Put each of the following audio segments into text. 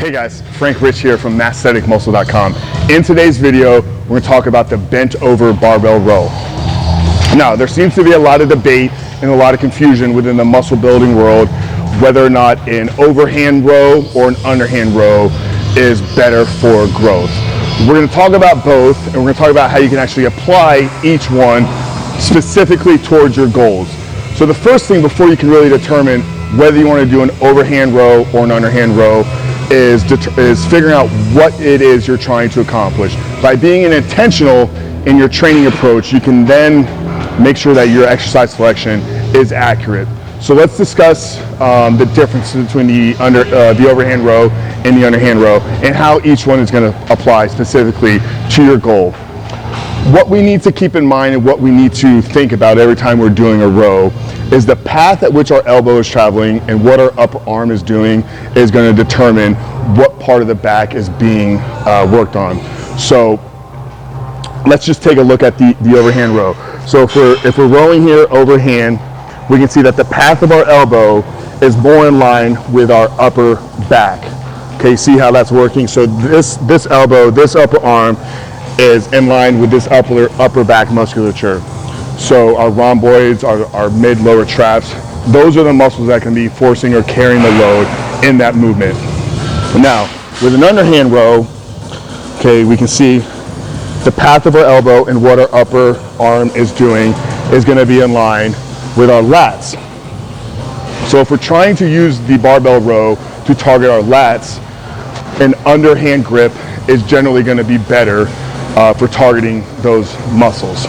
Hey guys, Frank Rich here from MASSTHETICMUSCLE.com. In today's video, we're going to talk about the bent over barbell row. Now, there seems to be a lot of debate and a lot of confusion within the muscle building world whether or not an overhand row or an underhand row is better for growth. We're going to talk about both, and we're going to talk about how you can actually apply each one specifically towards your goals. So the first thing before you can really determine whether you want to do an overhand row or an underhand row is figuring out what it is you're trying to accomplish. By being intentional in your training approach, you can then make sure that your exercise selection is accurate. So let's discuss the difference between the overhand row and the underhand row and how each one is going to apply specifically to your goal. What we need to keep in mind and what we need to think about every time we're doing a row is the path at which our elbow is traveling and what our upper arm is doing is going to determine what part of the back is being worked on. So let's just take a look at the overhand row. So if we're rowing here overhand, we can see that the path of our elbow is more in line with our upper back. Okay, see how that's working? So this elbow, this upper arm is in line with this upper back musculature. So our rhomboids, our mid-lower traps, those are the muscles that can be forcing or carrying the load in that movement. Now, with an underhand row, okay, we can see the path of our elbow and what our upper arm is doing is going to be in line with our lats. So if we're trying to use the barbell row to target our lats, an underhand grip is generally going to be better for targeting those muscles.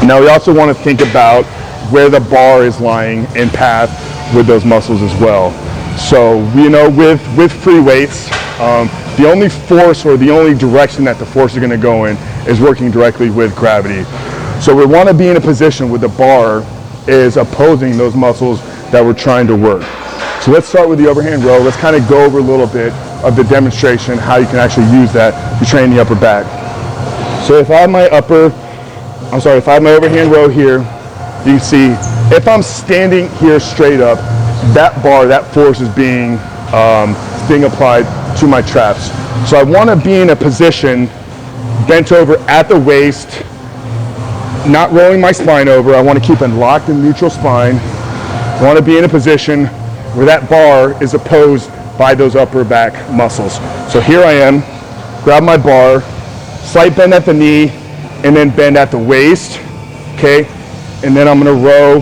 Now we also want to think about where the bar is lying in path with those muscles as well. So you know, with free weights, the only force or the only direction that the force is going to go in is working directly with gravity. So we want to be in a position where the bar is opposing those muscles that we're trying to work. So let's start with the overhand row. Let's kind of go over a little bit of the demonstration, how you can actually use that to train the upper back. So if I have my overhand row here, you can see if I'm standing here straight up, that bar, that force is being applied to my traps. So I want to be in a position bent over at the waist, not rolling my spine over. I want to keep a locked and neutral spine. I want to be in a position where that bar is opposed by those upper back muscles. So here I am, grab my bar, slight bend at the knee, and then bend at the waist, okay? And then I'm gonna row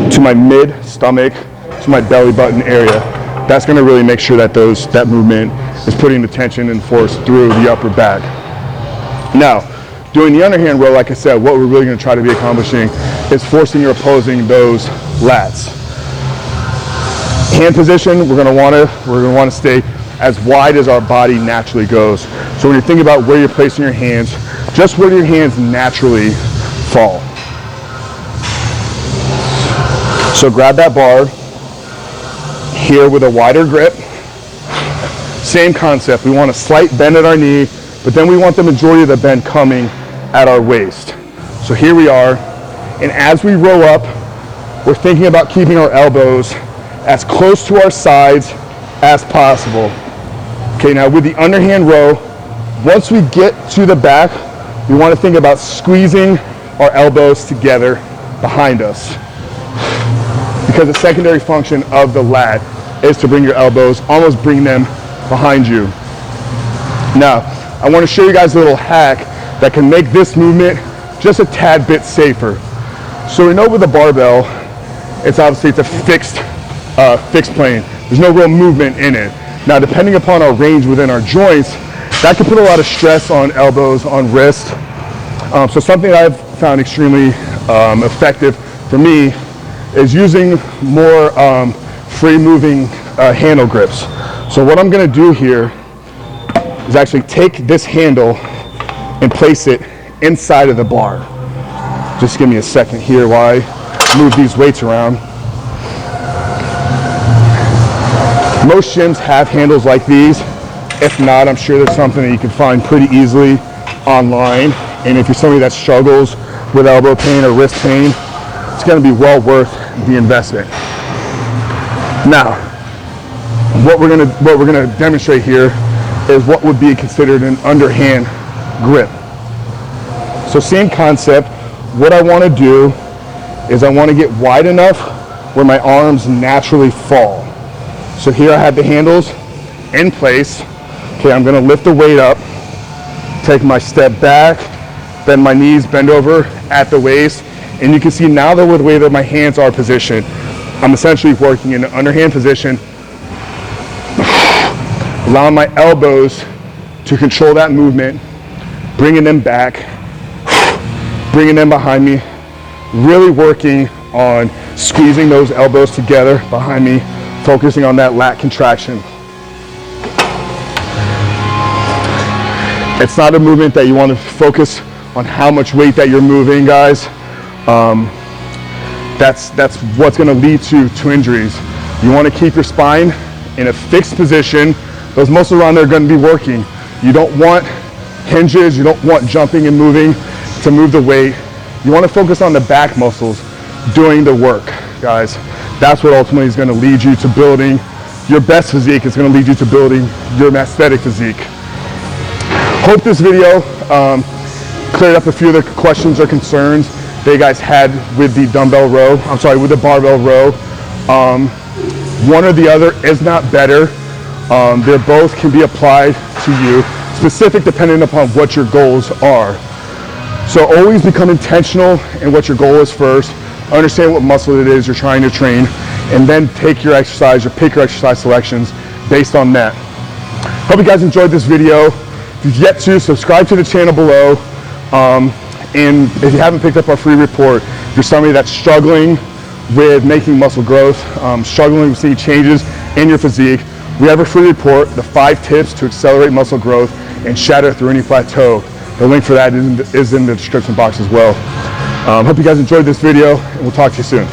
to my mid stomach, to my belly button area. That's gonna really make sure that that movement is putting the tension and force through the upper back. Now, doing the underhand row, like I said, what we're really gonna try to be accomplishing is forcing or opposing those lats. Hand position, we're gonna wanna stay as wide as our body naturally goes. So when you think about where you're placing your hands, just where your hands naturally fall. So grab that bar here with a wider grip. Same concept, we want a slight bend at our knee, but then we want the majority of the bend coming at our waist. So here we are, and as we row up, we're thinking about keeping our elbows as close to our sides as possible. Okay, now with the underhand row, once we get to the back, we want to think about squeezing our elbows together behind us. Because the secondary function of the lat is to bring your elbows, almost bring them behind you. Now, I want to show you guys a little hack that can make this movement just a tad bit safer. So we know with the barbell, it's a fixed plane. There's no real movement in it. Now, depending upon our range within our joints, that can put a lot of stress on elbows, on wrist. So something I've found extremely effective for me is using more free-moving handle grips. So what I'm going to do here is actually take this handle and place it inside of the bar. Just give me a second here while I move these weights around. Most gyms have handles like these. If not, I'm sure there's something that you can find pretty easily online. And if you're somebody that struggles with elbow pain or wrist pain, it's going to be well worth the investment. Now, what we're going to demonstrate here is what would be considered an underhand grip. So same concept. What I want to do is I want to get wide enough where my arms naturally fall. So here I have the handles in place. Okay, I'm going to lift the weight up, take my step back, bend my knees, bend over at the waist, and you can see now that with the way that my hands are positioned, I'm essentially working in an underhand position, allowing my elbows to control that movement, bringing them back, bringing them behind me, really working on squeezing those elbows together behind me, focusing on that lat contraction. It's not a movement that you want to focus on how much weight that you're moving, guys. That's what's going to lead to injuries. You want to keep your spine in a fixed position. Those muscles around there are going to be working. You don't want hinges, you don't want jumping and moving to move the weight. You want to focus on the back muscles doing the work, guys. That's what ultimately is going to lead you to building your best physique. It's going to lead you to building your masthetic physique. Hope this video cleared up a few of the questions or concerns that you guys had with the with the barbell row. One or the other is not better. They both can be applied to you, specific depending upon what your goals are. So always become intentional in what your goal is first. Understand what muscle it is you're trying to train, and then take your exercise or pick your exercise selections based on that. Hope you guys enjoyed this video. If you've yet to, subscribe to the channel below. And if you haven't picked up our free report, if you're somebody that's struggling with making muscle growth, struggling with seeing changes in your physique, we have a free report, the 5 tips to accelerate muscle growth and shatter through any plateau. The link for that is in the description box as well. Hope you guys enjoyed this video, and we'll talk to you soon.